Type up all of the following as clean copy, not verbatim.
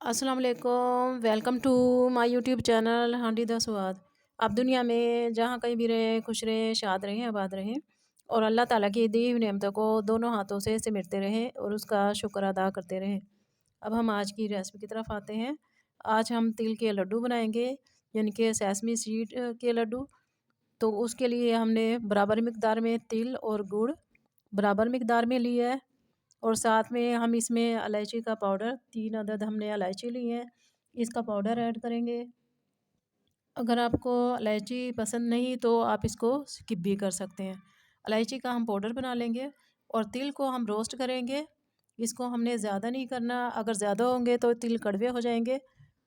अस्सलाम वालेकुम। Welcome to my YouTube channel Handi the Swad. आप दुनिया में जहाँ कहीं भी रहें, खुश रहें, शाद रहें, आबाद रहें और अल्लाह ताला की दी हुई नेमतों को दोनों हाथों से सिमटते रहें और उसका शुक्र अदा करते रहें। अब हम आज की रेसिपी की तरफ आते हैं। आज हम तिल के लड्डू बनाएंगे, यानी कि सेसमी सीड के लड्डू। तो उसके लिए हमने बराबर मिकदार में तिल और गुड़ बराबर मिकदार में लिया है और साथ में हम इसमें इलायची का पाउडर 3 अदद हमने इलायची ली है, इसका पाउडर ऐड करेंगे। अगर आपको इलायची पसंद नहीं तो आप इसको स्किप भी कर सकते हैं। इलायची का हम पाउडर बना लेंगे और तिल को हम रोस्ट करेंगे। इसको हमने ज़्यादा नहीं करना, अगर ज़्यादा होंगे तो तिल कड़वे हो जाएंगे।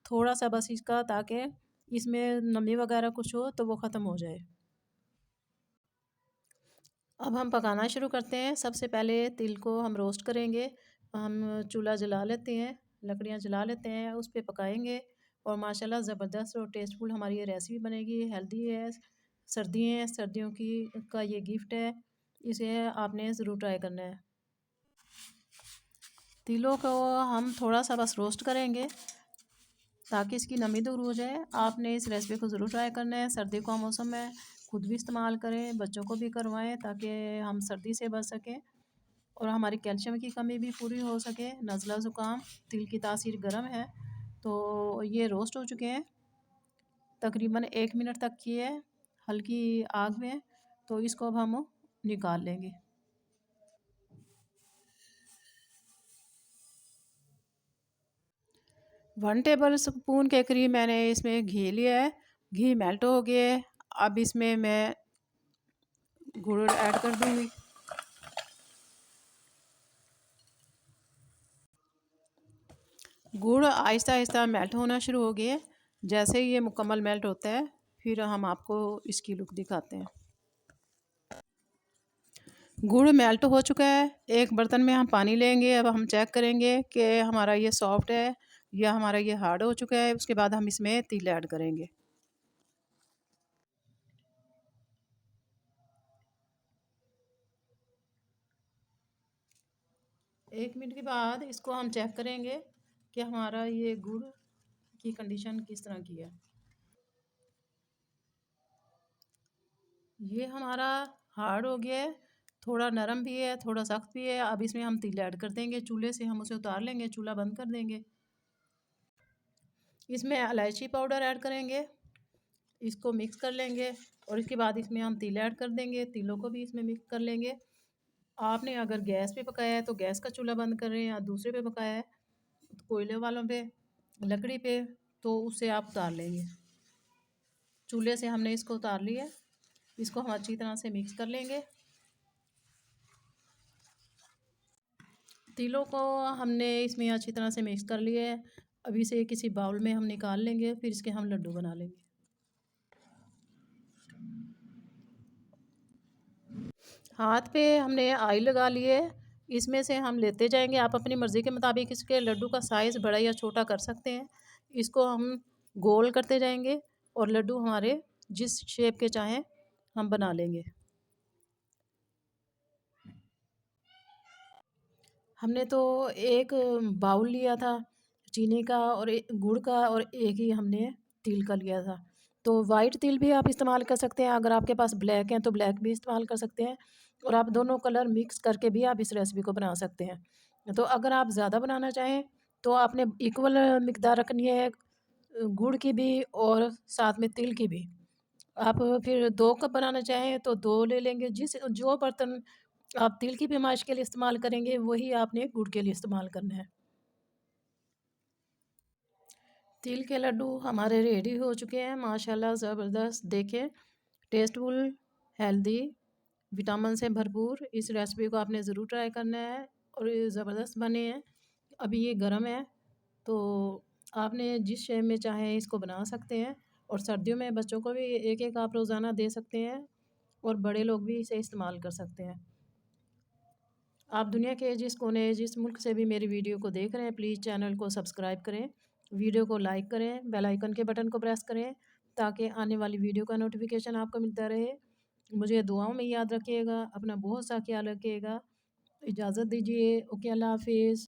थोड़ा सा बस इसका, ताकि इसमें नमी वगैरह कुछ हो तो वो ख़त्म हो जाए। अब हम पकाना शुरू करते हैं। सबसे पहले तिल को हम रोस्ट करेंगे। हम चूल्हा जला लेते हैं, लकड़ियाँ जला लेते हैं, उस पे पकाएंगे और माशाल्लाह ज़बरदस्त और टेस्टफुल हमारी ये रेसिपी बनेगी। हेल्दी है, सर्दी है, सर्दियों की का ये गिफ्ट है, इसे आपने ज़रूर ट्राई करना है। तिलों को हम थोड़ा सा बस रोस्ट करेंगे ताकि इसकी नमी दूर हो जाए। आपने इस रेसिपी को ज़रूर ट्राई करना है। सर्दी का मौसम है, खुद भी इस्तेमाल करें, बच्चों को भी करवाएं ताकि हम सर्दी से बच सकें और हमारी कैल्शियम की कमी भी पूरी हो सके। नज़ला ज़ुकाम, तिल की तासीर गर्म है। तो ये रोस्ट हो चुके हैं, तकरीबन 1 मिनट तक की है हल्की आग में। तो इसको अब हम निकाल लेंगे। 1 टेबल स्पून के करीब मैंने इसमें घी लिया है। घी मेल्ट हो गया है। अब इसमें मैं गुड़ ऐड कर दूँगी। गुड़ आहिस्ता आहिस्ता मेल्ट होना शुरू हो गया है। जैसे ही ये मुकम्मल मेल्ट होता है, फिर हम आपको इसकी लुक दिखाते हैं। गुड़ मेल्ट हो चुका है। एक बर्तन में हम पानी लेंगे। अब हम चेक करेंगे कि हमारा ये सॉफ्ट है या हमारा ये हार्ड हो चुका है। उसके बाद हम इसमें तिल ऐड करेंगे। एक मिनट के बाद इसको हम चेक करेंगे कि हमारा ये गुड़ की कंडीशन किस तरह की है। ये हमारा हार्ड हो गया है, थोड़ा नरम भी है, थोड़ा सख्त भी है। अब इसमें हम तिल ऐड कर देंगे। चूल्हे से हम उसे उतार लेंगे, चूल्हा बंद कर देंगे। इसमें इलायची पाउडर ऐड करेंगे, इसको मिक्स कर लेंगे और इसके बाद इसमें हम तिल ऐड कर देंगे। तिलों को भी इसमें मिक्स कर लेंगे। आपने अगर गैस पे पकाया है तो गैस का चूल्हा बंद करें, या दूसरे पे पकाया है तो कोयले वालों पे, लकड़ी पे, तो उससे आप उतार लेंगे। चूल्हे से हमने इसको उतार लिया। इसको हम अच्छी तरह से मिक्स कर लेंगे। तिलों को हमने इसमें अच्छी तरह से मिक्स कर लिया है। अभी इसे किसी बाउल में हम निकाल लेंगे, फिर इसके हम लड्डू बना लेंगे। हाथ पे हमने ऑयल लगा लिए। इसमें से हम लेते जाएंगे। आप अपनी मर्ज़ी के मुताबिक इसके लड्डू का साइज़ बड़ा या छोटा कर सकते हैं। इसको हम गोल करते जाएंगे और लड्डू हमारे जिस शेप के चाहें हम बना लेंगे। हमने तो एक बाउल लिया था चीनी का और गुड़ का, और एक ही हमने तिल का लिया था। तो वाइट तिल भी आप इस्तेमाल कर सकते हैं। अगर आपके पास ब्लैक हैं तो ब्लैक भी इस्तेमाल कर सकते हैं, और आप दोनों कलर मिक्स करके भी आप इस रेसिपी को बना सकते हैं। तो अगर आप ज़्यादा बनाना चाहें तो आपने इक्वल मिकदार रखनी है, गुड़ की भी और साथ में तिल की भी। आप फिर 2 कप बनाना चाहें तो 2 ले लेंगे। जिस जो बर्तन आप तिल की पैमाइश के लिए इस्तेमाल करेंगे वही आपने गुड़ के लिए इस्तेमाल करना है। तिल के लड्डू हमारे रेडी हो चुके हैं माशाल्लाह ज़बरदस्त। देखें, टेस्टफुल, हेल्दी, विटामिन से भरपूर। इस रेसिपी को आपने ज़रूर ट्राई करना है और ये ज़बरदस्त बने हैं। अभी ये गर्म है, तो आपने जिस शेप में चाहें इसको बना सकते हैं। और सर्दियों में बच्चों को भी एक एक आप रोज़ाना दे सकते हैं और बड़े लोग भी इसे इस्तेमाल कर सकते हैं। आप दुनिया के जिस कोने, जिस मुल्क से भी मेरी वीडियो को देख रहे हैं, प्लीज़ चैनल को सब्सक्राइब करें, वीडियो को लाइक करें, बेल आइकन के बटन को प्रेस करें ताकि आने वाली वीडियो का नोटिफिकेशन आपको मिलता रहे। मुझे दुआओं में याद रखिएगा। अपना बहुत सा ख्याल रखिएगा। इजाज़त दीजिए। ओके, अल्लाह हाफिज़।